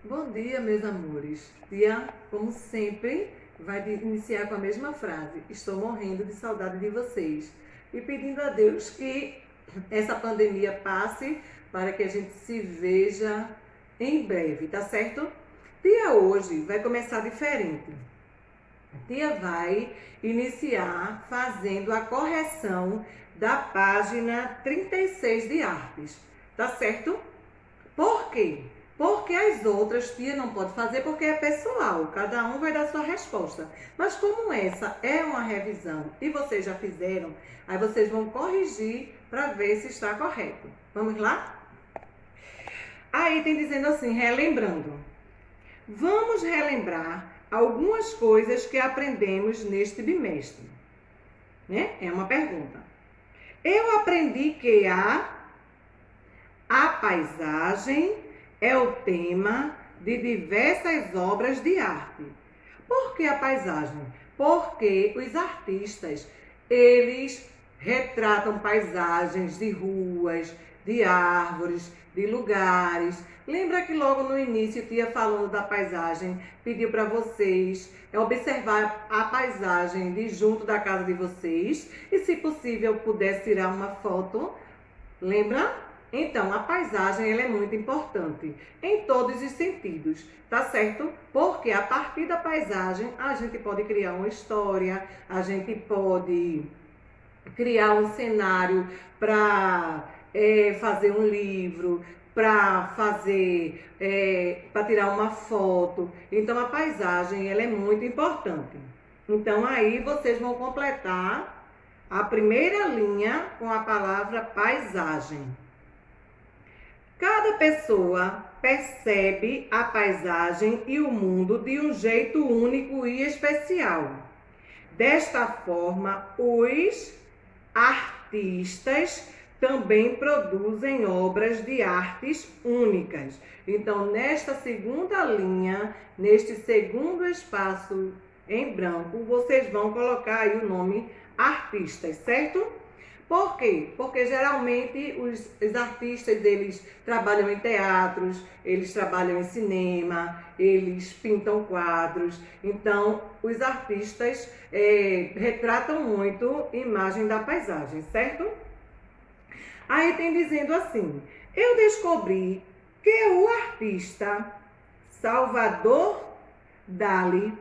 Bom dia, meus amores. Dia, como sempre, vai iniciar com a mesma frase. Estou morrendo de saudade de vocês. E pedindo a Deus que essa pandemia passe para que a gente se veja em breve, tá certo? Dia hoje vai começar diferente. Tia vai iniciar fazendo a correção da página 36 de artes, tá certo? Por quê? Porque as outras tia não pode fazer porque é pessoal, cada um vai dar sua resposta. Mas como essa é uma revisão e vocês já fizeram, aí vocês vão corrigir para ver se está correto. Vamos lá? Aí tem dizendo assim, relembrando. Vamos relembrar algumas coisas que aprendemos neste bimestre. Né? É uma pergunta. Eu aprendi que a paisagem é o tema de diversas obras de arte. Por que a paisagem? Porque os artistas, eles retratam paisagens de ruas, de árvores, de lugares. Lembra que logo no início tia falando da paisagem, pediu para vocês observar a paisagem de junto da casa de vocês e, se possível, pudesse tirar uma foto. Lembra? Então, a paisagem ela é muito importante em todos os sentidos, tá certo? Porque a partir da paisagem a gente pode criar uma história, a gente pode criar um cenário para fazer um livro, para fazer, para tirar uma foto. Então, a paisagem ela é muito importante. Então, aí vocês vão completar a primeira linha com a palavra paisagem. Cada pessoa percebe a paisagem e o mundo de um jeito único e especial. Desta forma, os artistas também produzem obras de artes únicas. Então, nesta segunda linha, neste segundo espaço em branco, vocês vão colocar aí o nome artistas, certo? Por quê? Porque geralmente os artistas, eles trabalham em teatros, eles trabalham em cinema, eles pintam quadros. Então, os artistas retratam muito a imagem da paisagem, certo? Aí tem dizendo assim, eu descobri que o artista Salvador Dalí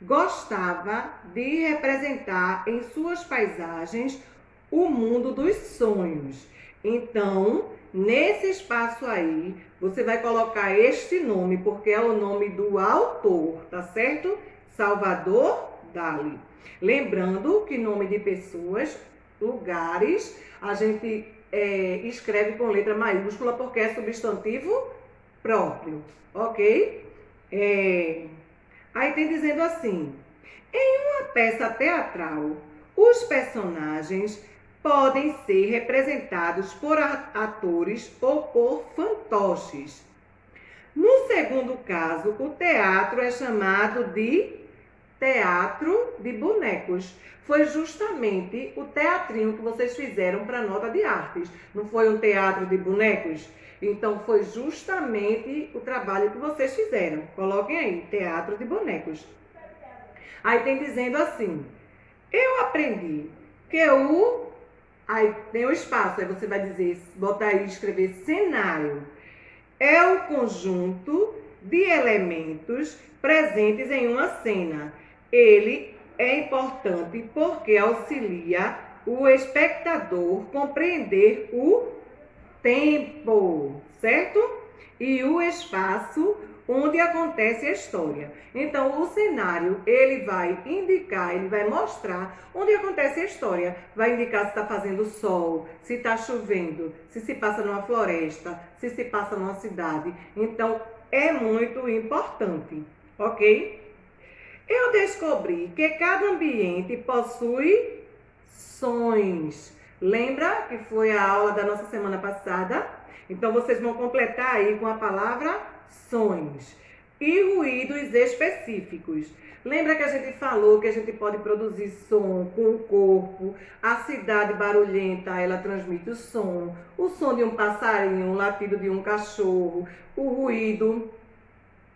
gostava de representar em suas paisagens o mundo dos sonhos. Então, nesse espaço aí, você vai colocar este nome, porque é o nome do autor, tá certo? Salvador Dalí. Lembrando que nome de pessoas, lugares, a gente escreve com letra maiúscula porque é substantivo próprio, ok? Aí tem dizendo assim, em uma peça teatral, os personagens podem ser representados por atores ou por fantoches. No segundo caso, o teatro é chamado de teatro de bonecos. Foi justamente o teatrinho que vocês fizeram para a nota de artes. Não foi um teatro de bonecos? Então, foi justamente o trabalho que vocês fizeram. Coloquem aí, teatro de bonecos. Aí tem dizendo assim, eu aprendi que aí tem o espaço, aí você vai dizer, botar aí, escrever cenário. É o conjunto de elementos presentes em uma cena. Ele é importante porque auxilia o espectador compreender o tempo, certo? E o espaço onde acontece a história. Então, o cenário, ele vai indicar, ele vai mostrar onde acontece a história. Vai indicar se está fazendo sol, se está chovendo, se passa numa floresta, se passa numa cidade. Então, é muito importante, ok? Eu descobri que cada ambiente possui sons. Lembra que foi a aula da nossa semana passada? Então, vocês vão completar aí com a palavra sons e ruídos específicos. Lembra que a gente falou que a gente pode produzir som com o corpo? A cidade barulhenta, ela transmite o som de um passarinho, o latido de um cachorro, o ruído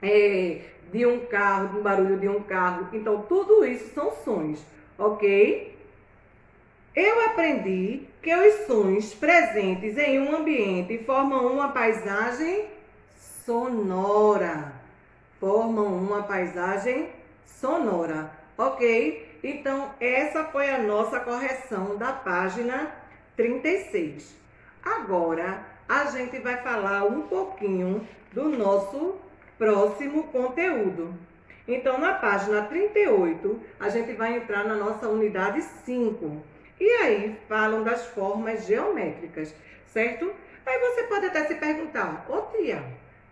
de um carro, do barulho de um carro. Então, tudo isso são sons, ok? Eu aprendi que os sons presentes em um ambiente formam uma paisagem sonora. Formam uma paisagem sonora, ok? Então, essa foi a nossa correção da página 36. Agora, a gente vai falar um pouquinho do nosso próximo conteúdo. Então, na página 38, a gente vai entrar na nossa unidade 5. E aí, falam das formas geométricas, certo? Aí você pode até se perguntar, ô tia,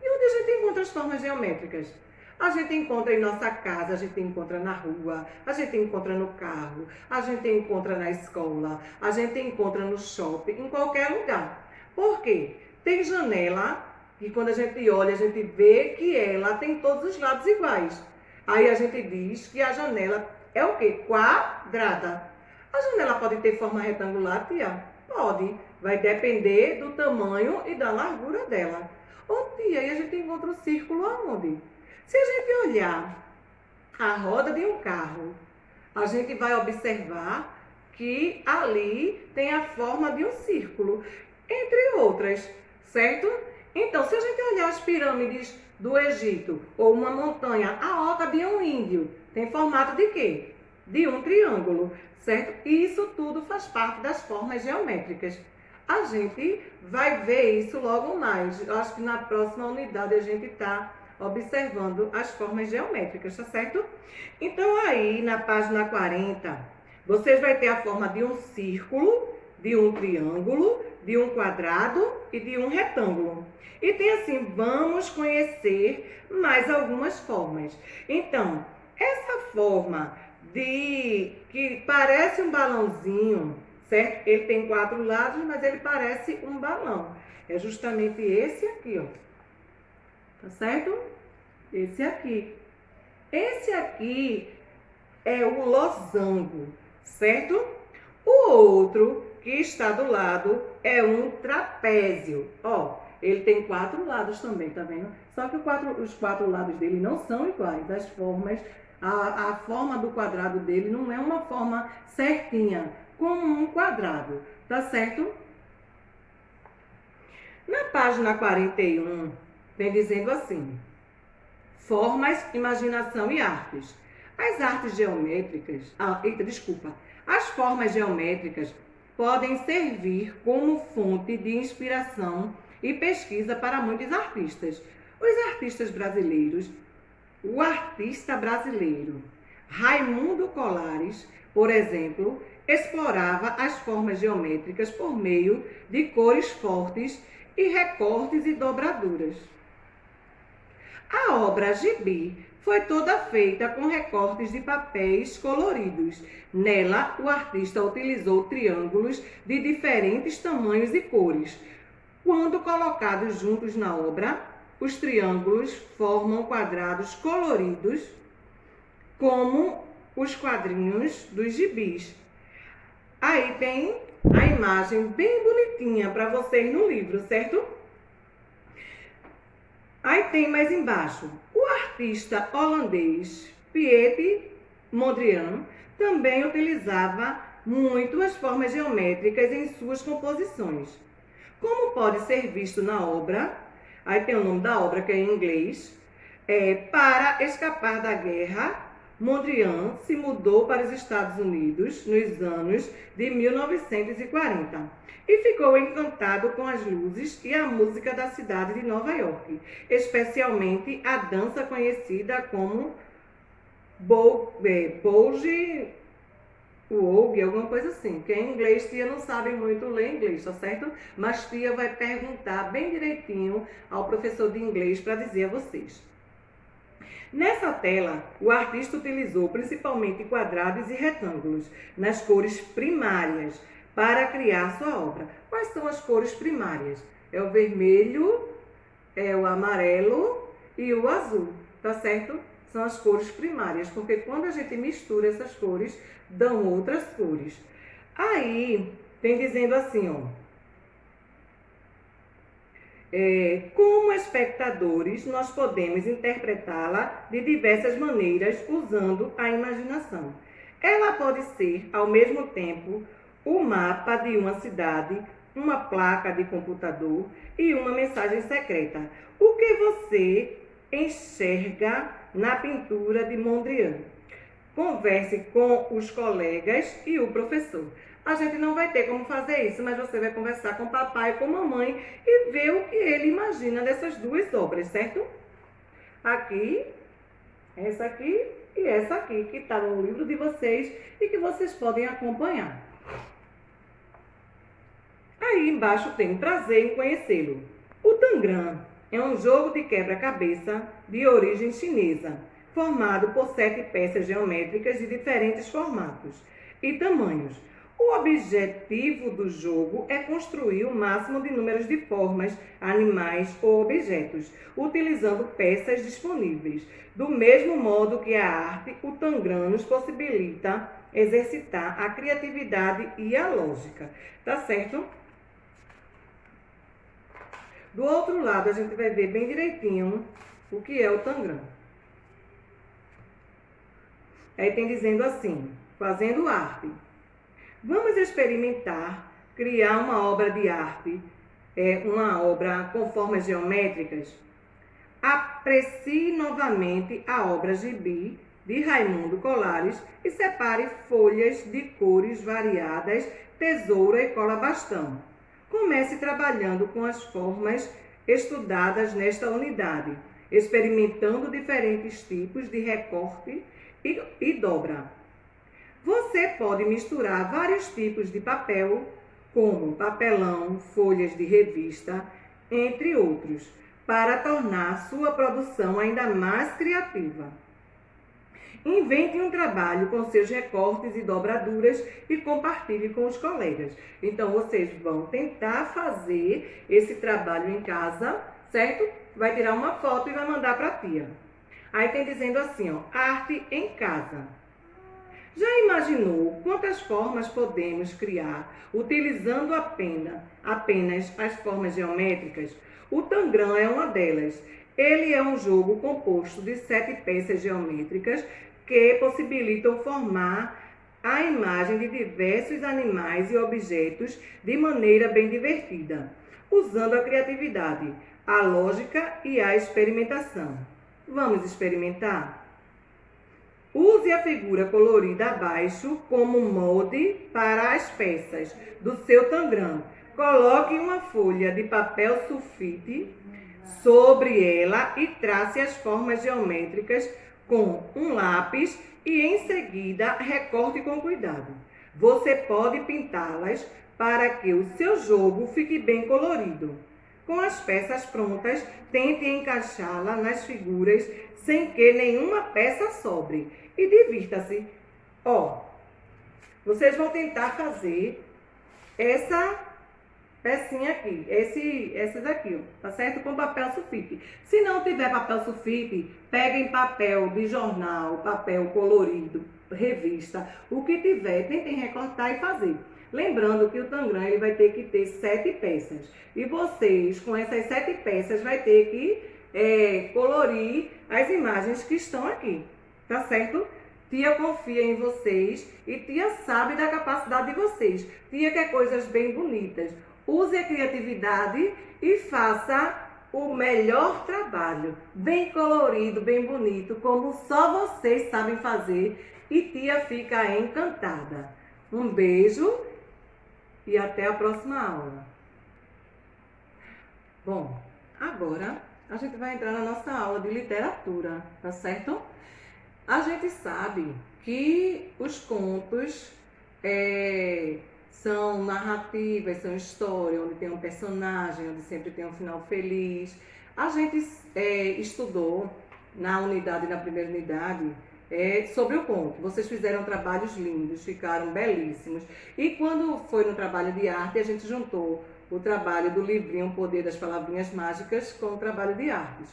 e onde a gente encontra as formas geométricas? A gente encontra em nossa casa, a gente encontra na rua, a gente encontra no carro, a gente encontra na escola, a gente encontra no shopping, em qualquer lugar. Por quê? Tem janela e quando a gente olha, a gente vê que ela tem todos os lados iguais. Aí a gente diz que a janela é o quê? Quadrada. A janela pode ter forma retangular, tia? Pode. Vai depender do tamanho e da largura dela. Ô tia, e a gente encontra o círculo aonde? Se a gente olhar a roda de um carro, a gente vai observar que ali tem a forma de um círculo, entre outras, certo? Então, se a gente olhar as pirâmides do Egito ou uma montanha, a oca de um índio, tem formato de quê? De um triângulo, certo? E isso tudo faz parte das formas geométricas. A gente vai ver isso logo mais. Eu acho que na próxima unidade a gente está observando as formas geométricas, tá certo? Então aí na página 40, vocês vão ter a forma de um círculo, de um triângulo, de um quadrado e de um retângulo. E tem assim, vamos conhecer mais algumas formas. Então, essa forma que parece um balãozinho, certo? Ele tem 4 lados, mas ele parece um balão. É justamente esse aqui, ó. Tá certo? Esse aqui. Esse aqui é o losango, certo? O outro que está do lado é um trapézio. Ó, ele tem 4 lados também, tá vendo? Só que os 4 lados dele não são iguais. As formas, a forma do quadrado dele não é uma forma certinha, como um quadrado, tá certo? Na página 41, vem dizendo assim: formas, imaginação e artes. As artes geométricas, as formas geométricas podem servir como fonte de inspiração e pesquisa para muitos artistas. Os artistas brasileiros, o artista brasileiro Raimundo Colares, por exemplo, explorava as formas geométricas por meio de cores fortes e recortes e dobraduras. A obra Gibi foi toda feita com recortes de papéis coloridos. Nela, o artista utilizou triângulos de diferentes tamanhos e cores. Quando colocados juntos na obra, os triângulos formam quadrados coloridos, como os quadrinhos dos gibis. Aí tem a imagem bem bonitinha para vocês no livro, certo? Aí tem mais embaixo, o artista holandês Piet Mondrian também utilizava muito as formas geométricas em suas composições. Como pode ser visto na obra, aí tem o nome da obra que é em inglês, para escapar da guerra, Mondrian se mudou para os Estados Unidos nos anos de 1940 e ficou encantado com as luzes e a música da cidade de Nova York, especialmente a dança conhecida como Boogie Woogie, alguma coisa assim. Quem é inglês, tia não sabe muito ler inglês, tá certo? Mas tia vai perguntar bem direitinho ao professor de inglês para dizer a vocês. Nessa tela, o artista utilizou principalmente quadrados e retângulos nas cores primárias para criar sua obra. Quais são as cores primárias? É o vermelho, é o amarelo e o azul, tá certo? São as cores primárias, porque quando a gente mistura essas cores, dão outras cores. Aí, tem dizendo assim, ó. Como espectadores, nós podemos interpretá-la de diversas maneiras usando a imaginação. Ela pode ser, ao mesmo tempo, o mapa de uma cidade, uma placa de computador e uma mensagem secreta. O que você enxerga na pintura de Mondrian? Converse com os colegas e o professor. A gente não vai ter como fazer isso, mas você vai conversar com o papai e com a mamãe e ver o que ele imagina dessas duas obras, certo? Aqui, essa aqui e essa aqui, que está no livro de vocês e que vocês podem acompanhar. Aí embaixo tem um prazer em conhecê-lo. O Tangram é um jogo de quebra-cabeça de origem chinesa, formado por 7 peças geométricas de diferentes formatos e tamanhos. O objetivo do jogo é construir o máximo de números de formas, animais ou objetos, utilizando peças disponíveis. Do mesmo modo que a arte, o Tangram nos possibilita exercitar a criatividade e a lógica. Tá certo? Do outro lado, a gente vai ver bem direitinho o que é o Tangram. Aí tem dizendo assim, fazendo arte. Vamos experimentar criar uma obra de arte, uma obra com formas geométricas? Aprecie novamente a obra Gibi, de Raimundo Colares, e separe folhas de cores variadas, tesoura e cola bastão. Comece trabalhando com as formas estudadas nesta unidade, experimentando diferentes tipos de recorte e dobra. Você pode misturar vários tipos de papel, como papelão, folhas de revista, entre outros, para tornar sua produção ainda mais criativa. Invente um trabalho com seus recortes e dobraduras e compartilhe com os colegas. Então, vocês vão tentar fazer esse trabalho em casa, certo? Vai tirar uma foto e vai mandar para a tia. Aí tem dizendo assim, ó, arte em casa. Já imaginou quantas formas podemos criar utilizando apenas as formas geométricas? O Tangram é uma delas. Ele é um jogo composto de 7 peças geométricas que possibilitam formar a imagem de diversos animais e objetos de maneira bem divertida, usando a criatividade, a lógica e a experimentação. Vamos experimentar? Use a figura colorida abaixo como molde para as peças do seu Tangram. Coloque uma folha de papel sulfite sobre ela e trace as formas geométricas com um lápis e em seguida recorte com cuidado. Você pode pintá-las para que o seu jogo fique bem colorido. Com as peças prontas, tente encaixá-la nas figuras sem que nenhuma peça sobre e divirta-se. Ó, vocês vão tentar fazer essa pecinha aqui, essas aqui, ó, tá certo? Com papel sulfite. Se não tiver papel sulfite, peguem papel de jornal, papel colorido, revista, o que tiver, tentem recortar e fazer. Lembrando que o Tangram ele vai ter que ter 7 peças. E vocês, com essas 7 peças, vai ter que colorir as imagens que estão aqui. Tá certo? Tia confia em vocês e tia sabe da capacidade de vocês. Tia quer coisas bem bonitas. Use a criatividade e faça o melhor trabalho. Bem colorido, bem bonito, como só vocês sabem fazer. E tia fica encantada. Um beijo e até a próxima aula. Bom, agora a gente vai entrar na nossa aula de literatura, tá certo? A gente sabe que os contos são narrativas, são histórias, onde tem um personagem, onde sempre tem um final feliz. A gente estudou na primeira unidade, sobre o conto. Vocês fizeram trabalhos lindos, ficaram belíssimos. E quando foi no trabalho de arte, a gente juntou o trabalho do livrinho O Poder das Palavrinhas Mágicas com o trabalho de artes.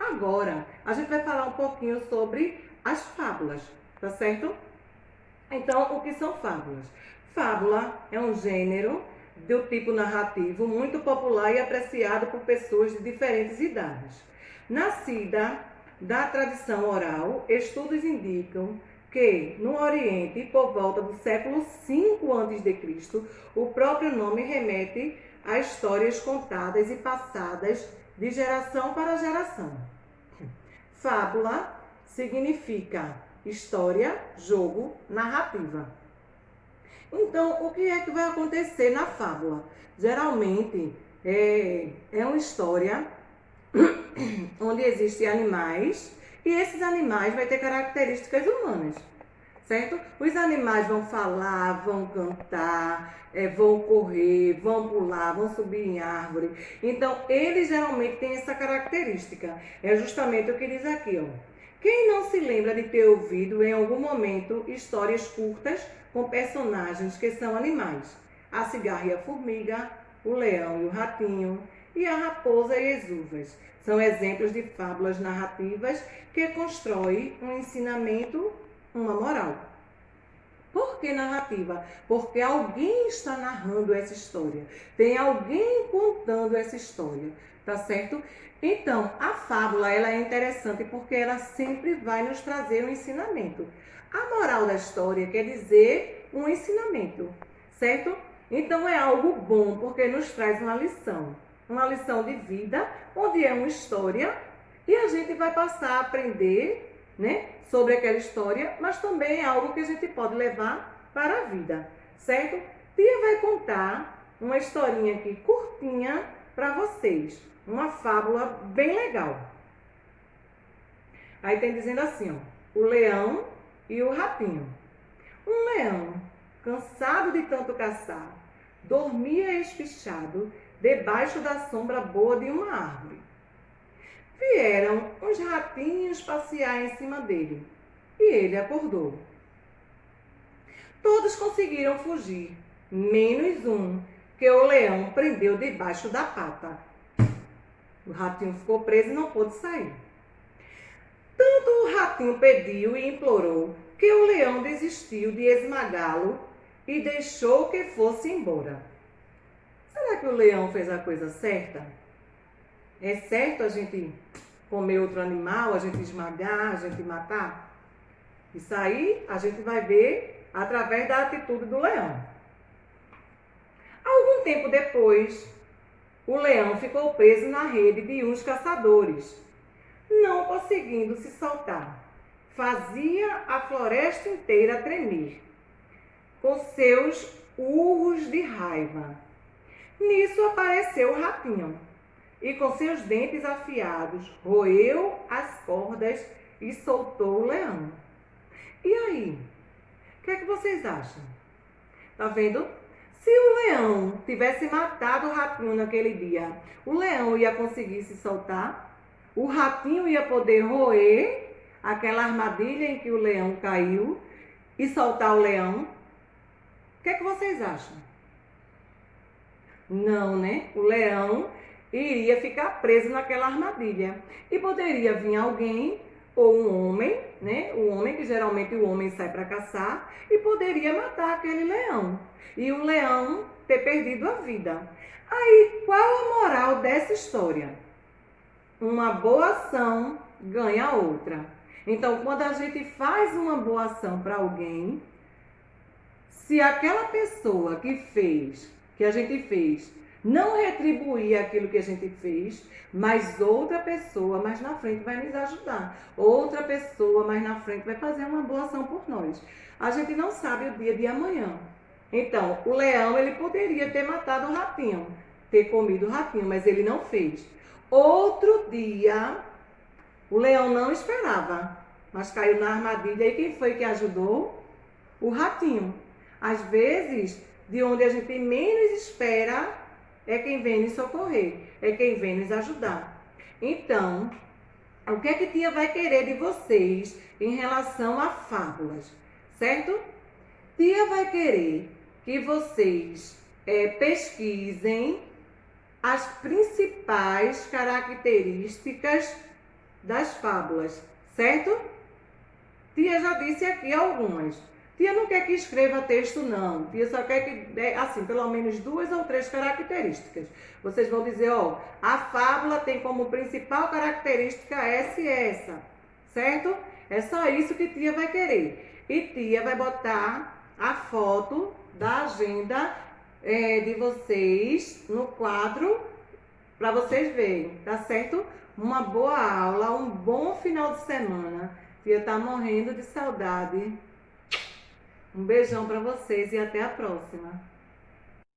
Agora, a gente vai falar um pouquinho sobre as fábulas, tá certo? Então, o que são fábulas? Fábula é um gênero do tipo narrativo, muito popular e apreciado por pessoas de diferentes idades. Nascida da tradição oral, estudos indicam que, no Oriente, por volta do século V a.C., o próprio nome remete a histórias contadas e passadas de geração para geração. Fábula significa história, jogo, narrativa. Então, o que é que vai acontecer na fábula? Geralmente, é uma história onde existem animais e esses animais vão ter características humanas, certo? Os animais vão falar, vão cantar, vão correr, vão pular, vão subir em árvore. Então, eles geralmente têm essa característica. É justamente o que diz aqui, ó. Quem não se lembra de ter ouvido em algum momento histórias curtas com personagens que são animais? A cigarra e a formiga, o leão e o ratinho, e a raposa e as uvas. São exemplos de fábulas narrativas que constroem um ensinamento, uma moral. Por que narrativa? Porque alguém está narrando essa história. Tem alguém contando essa história, tá certo? Então, a fábula ela é interessante porque ela sempre vai nos trazer um ensinamento. A moral da história quer dizer um ensinamento, certo? Então, é algo bom porque nos traz uma lição de vida, onde é uma história e a gente vai passar a aprender, né, sobre aquela história, mas também é algo que a gente pode levar para a vida, certo? Tia vai contar uma historinha aqui curtinha para vocês, uma fábula bem legal. Aí tem dizendo assim, ó, o leão e o ratinho. Um leão, cansado de tanto caçar, dormia espichado debaixo da sombra boa de uma árvore. Vieram uns ratinhos passear em cima dele e ele acordou. Todos conseguiram fugir, menos um, que o leão prendeu debaixo da pata. O ratinho ficou preso e não pôde sair. Tanto o ratinho pediu e implorou que o leão desistiu de esmagá-lo e deixou que fosse embora. Será que o leão fez a coisa certa? É certo a gente comer outro animal, a gente esmagar, a gente matar? Isso aí a gente vai ver através da atitude do leão. Algum tempo depois, o leão ficou preso na rede de uns caçadores, não conseguindo se soltar. Fazia a floresta inteira tremer, com seus urros de raiva. Nisso apareceu o ratinho e com seus dentes afiados roeu as cordas e soltou o leão. E aí? O que é que vocês acham? Tá vendo? Se o leão tivesse matado o ratinho naquele dia, o leão ia conseguir se soltar? O ratinho ia poder roer aquela armadilha em que o leão caiu e soltar o leão? O que é que vocês acham? Não, né? O leão iria ficar preso naquela armadilha. E poderia vir alguém, ou um homem, né? O homem, que geralmente o homem sai para caçar, e poderia matar aquele leão. E o leão ter perdido a vida. Aí, qual a moral dessa história? Uma boa ação ganha outra. Então, quando a gente faz uma boa ação para alguém, se aquela pessoa que a gente fez, não retribuir aquilo que a gente fez, mas outra pessoa mais na frente vai nos ajudar. Outra pessoa mais na frente vai fazer uma boa ação por nós. A gente não sabe o dia de amanhã. Então, o leão, ele poderia ter matado o ratinho, ter comido o ratinho, mas ele não fez. Outro dia, o leão não esperava, mas caiu na armadilha. E quem foi que ajudou? O ratinho. Às vezes, de onde a gente menos espera, é quem vem nos socorrer, é quem vem nos ajudar. Então, o que é que tia vai querer de vocês em relação a fábulas, certo? Tia vai querer que vocês pesquisem as principais características das fábulas, certo? Tia já disse aqui algumas. Tia não quer que escreva texto, não. Tia só quer que dê, assim, pelo menos 2 ou 3 características. Vocês vão dizer, ó, a fábula tem como principal característica essa e essa, certo? É só isso que tia vai querer. E tia vai botar a foto da agenda de vocês no quadro para vocês verem, tá certo? Uma boa aula, um bom final de semana. Tia tá morrendo de saudade. Um beijão para vocês e até a próxima.